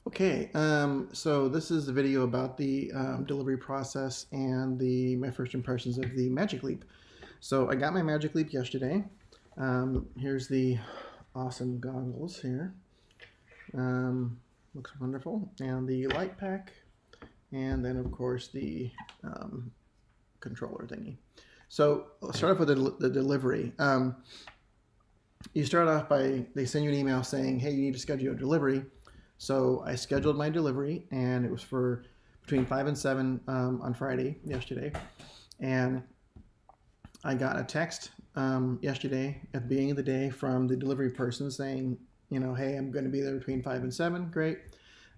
Okay, so this is the video about the delivery process and my first impressions of the Magic Leap. So I got my Magic Leap yesterday. Here's the awesome goggles here. Looks wonderful. And the light pack, and then of course the controller thingy. So let's start off with the delivery. You start off by, they send you an email saying, hey, you need to schedule your delivery. So I scheduled my delivery, and it was for between 5 and 7 on Friday, yesterday. And I got a text yesterday at the beginning of the day from the delivery person saying, hey, I'm going to be there between 5 and 7. Great.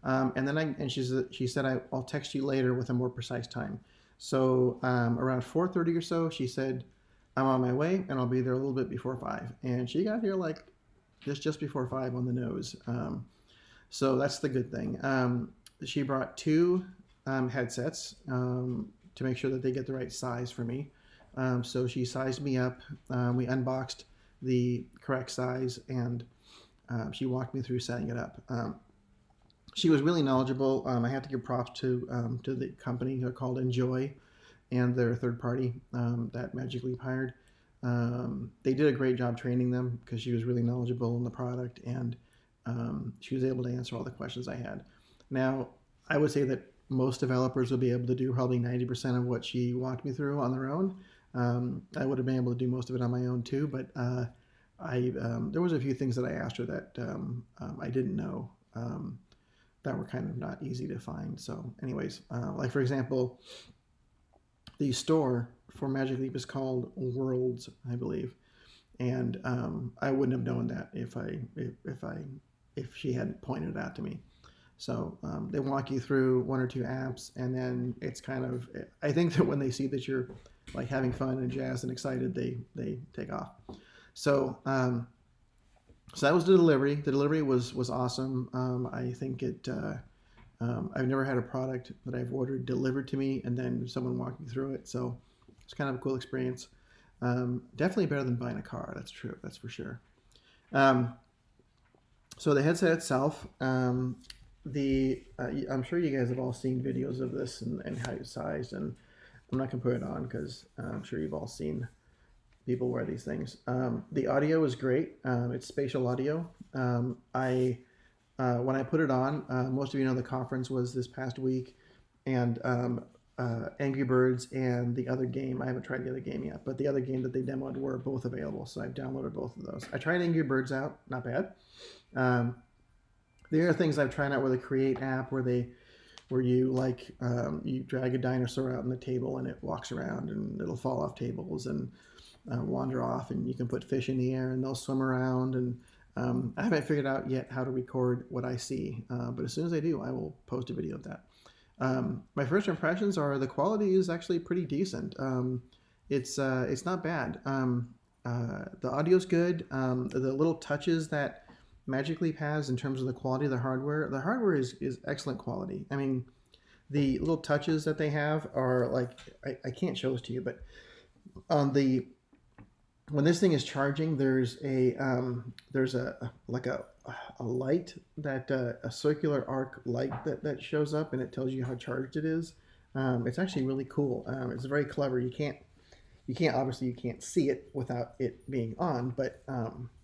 And then she said, I'll text you later with a more precise time. So around 4:30 or so, she said, I'm on my way, and I'll be there a little bit before 5. And she got here like just before 5 on the nose. So that's the good thing. She brought two headsets to make sure that they get the right size for me. So she sized me up. We unboxed the correct size, and she walked me through setting it up. She was really knowledgeable. I have to give props to the company called Enjoy and their third party that Magic Leap hired. They did a great job training them because she was really knowledgeable in the product, and she was able to answer all the questions I had. Now, I would say that most developers will be able to do probably 90% of what she walked me through on their own. I would have been able to do most of it on my own too, but there was a few things that I asked her that I didn't know that were kind of not easy to find. So anyways, like for example, the store for Magic Leap is called Worlds, I believe. And I wouldn't have known that if she hadn't pointed it out to me. So they walk you through one or two apps, and then it's kind of, I think that when they see that you're like having fun and jazzed and excited, they take off. So so that was the delivery. The delivery was awesome. I think I've never had a product that I've ordered delivered to me and then someone walked me through it. So it's kind of a cool experience. Definitely better than buying a car. That's true. That's for sure. So the headset itself, I'm sure you guys have all seen videos of this and how it's sized, and I'm not gonna put it on because I'm sure you've all seen people wear these things. The audio is great. It's spatial audio. When I put it on, most of you know the conference was this past week, and Angry Birds and the other game, I haven't tried the other game yet, but the other game that they demoed were both available, so I've downloaded both of those. I tried Angry Birds out, not bad. The other things I've tried out were the Create app, where you drag a dinosaur out on the table and it walks around and it'll fall off tables and wander off, and you can put fish in the air and they'll swim around. And I haven't figured out yet how to record what I see, but as soon as I do, I will post a video of that. My first impressions are the quality is actually pretty decent. It's not bad. The audio's good. The little touches that Magic Leap has in terms of the quality of the hardware is excellent quality. I mean, the little touches that they have are like, I can't show this to you, but on when this thing is charging, there's a light that a circular arc light that shows up, and it tells you how charged it is. It's actually really cool. It's very clever. You can't obviously you can't see it without it being on, but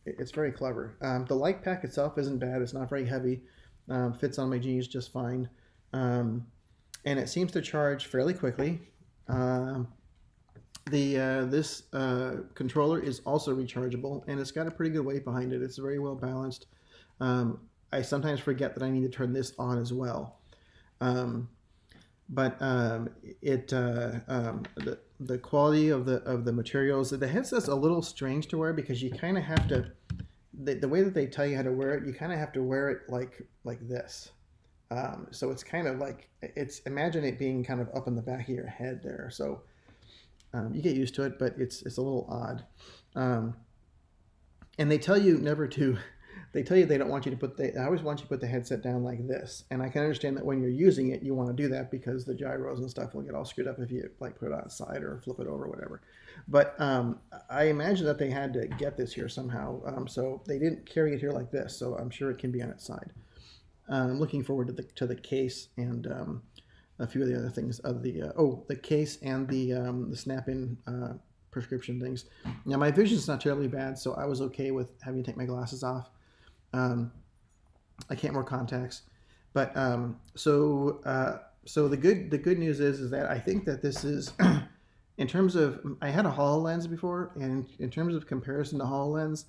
it's very clever. The light pack itself isn't bad. It's not very heavy. Fits on my jeans just fine, and it seems to charge fairly quickly. This controller is also rechargeable, and it's got a pretty good weight behind it. It's very well balanced. I sometimes forget that I need to turn this on as well. But the quality of the materials, the headset's a little strange to wear because you kind of have to, the way that they tell you how to wear it, you kind of have to wear it like this. So it's kind of like, imagine it being kind of up in the back of your head there. So you get used to it, but it's a little odd. And they tell you never to, they tell you they don't want you to they always want you to put the headset down like this. And I can understand that when you're using it, you want to do that because the gyros and stuff will get all screwed up if you like put it on its side or flip it over or whatever. But I imagine that they had to get this here somehow. So they didn't carry it here like this. So I'm sure it can be on its side. looking forward to the case and a few of the other things of the case and the snap-in prescription things. Now my vision's not terribly bad, so I was okay with having to take my glasses off. Um, I can't wear contacts, but so the good news is that I think that this is in terms of I had a HoloLens before, and in terms of comparison to HoloLens,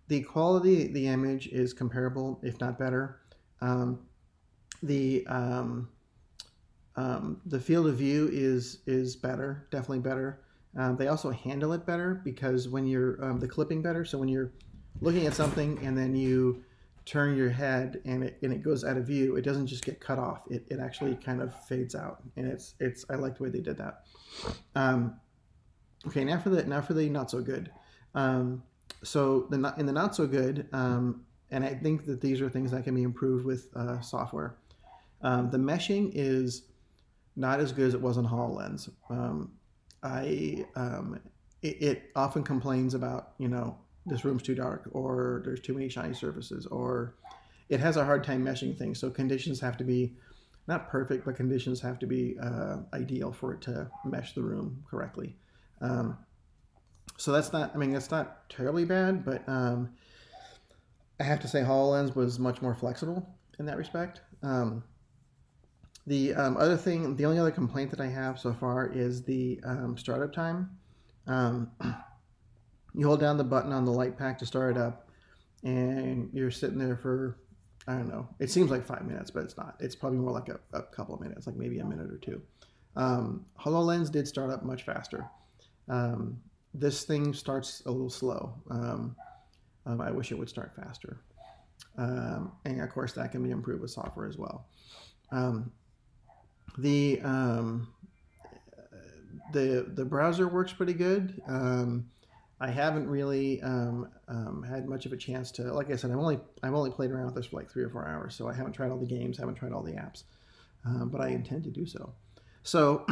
the quality of the image is comparable, if not better. Um, the the field of view is better, definitely better. They also handle it better because when you're the clipping better. So when you're looking at something and then you turn your head and it goes out of view, it doesn't just get cut off. It actually kind of fades out, and it's I like the way they did that. Um, okay, now for the not so good. So in the not so good, and I think that these are things that can be improved with software. The meshing is not as good as it was on HoloLens. I it often complains about this room's too dark or there's too many shiny surfaces or it has a hard time meshing things. So conditions have to be not perfect, but conditions have to be ideal for it to mesh the room correctly. Um, so that's not, I mean, that's not terribly bad, but I have to say HoloLens was much more flexible in that respect. The only other complaint that I have so far is the startup time. Um, you hold down the button on the light pack to start it up, and you're sitting there for, I don't know, it seems like 5 minutes, but it's not. It's probably more like a couple of minutes, like maybe a minute or two. HoloLens did start up much faster. This thing starts a little slow. I wish it would start faster. And of course, that can be improved with software as well. Um, the the browser works pretty good. I haven't really had much of a chance to, like I said, I've only played around with this for like 3 or 4 hours, so I haven't tried all the games, haven't tried all the apps, but I intend to do so. So,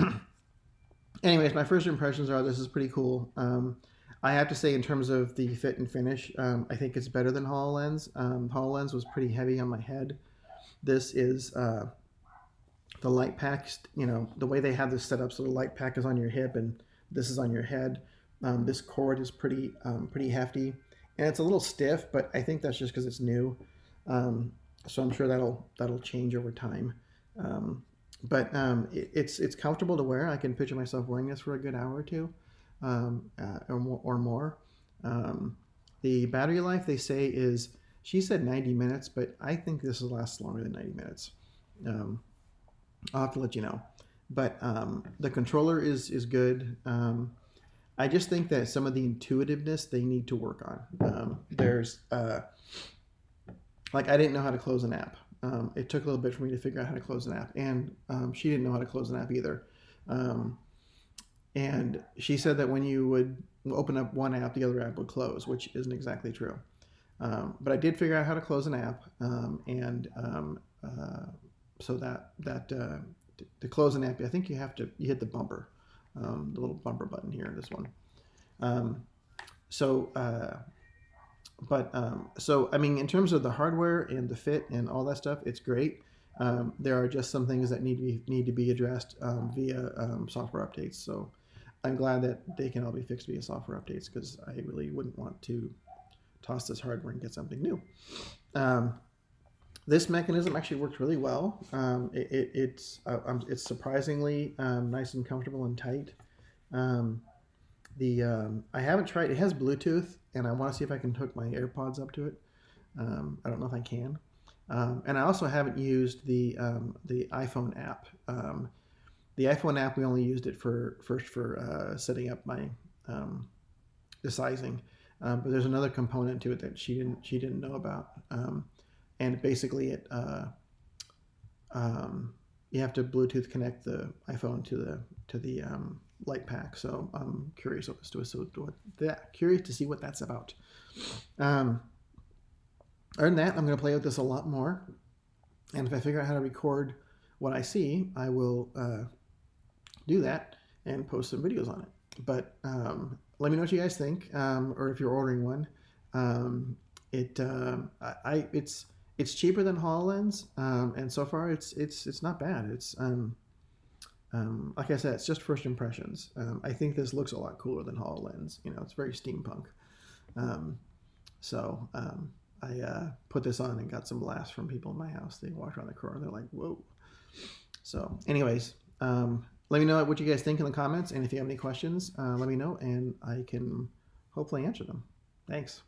anyways, my first impressions are this is pretty cool. I have to say, in terms of the fit and finish, I think it's better than HoloLens. HoloLens was pretty heavy on my head. This is the light pack. The way they have this set up, so the light pack is on your hip and this is on your head. This cord is pretty hefty, and it's a little stiff, but I think that's just because it's new. So I'm sure that'll change over time. But it's comfortable to wear. I can picture myself wearing this for a good hour or two, or more. The battery life they say is, she said 90 minutes, but I think this will last longer than 90 minutes. I'll have to let you know. But the controller is good. I just think that some of the intuitiveness they need to work on. There's like I didn't know how to close an app. It took a little bit for me to figure out how to close an app, and she didn't know how to close an app either. And she said that when you would open up one app, the other app would close, which isn't exactly true. But I did figure out how to close an app, and so to close an app, I think you hit the bumper, the little bumper button here, this one. So I mean, in terms of the hardware and the fit and all that stuff, it's great. There are just some things that need to be addressed via software updates. So I'm glad that they can all be fixed via software updates, because I really wouldn't want to toss this hardware and get something new. This mechanism actually works really well. It's surprisingly nice and comfortable and tight. I haven't tried. It has Bluetooth, and I want to see if I can hook my AirPods up to it. I don't know if I can. And I also haven't used the iPhone app. The iPhone app, we only used it for setting up my the sizing. But there's another component to it that she didn't know about. And basically, you have to Bluetooth connect the iPhone to the light pack. So I'm curious curious to see what that's about. Other than that, I'm going to play with this a lot more, and if I figure out how to record what I see, I will do that and post some videos on it. But let me know what you guys think, or if you're ordering one. It's It's cheaper than HoloLens, and so far it's not bad. It's like I said, it's just first impressions. I think this looks a lot cooler than HoloLens. You know, it's very steampunk. Um, I put this on and got some laughs from people in my house. They walked around the corner. They're like, "Whoa!" So, anyways, let me know what you guys think in the comments, and if you have any questions, let me know, and I can hopefully answer them. Thanks.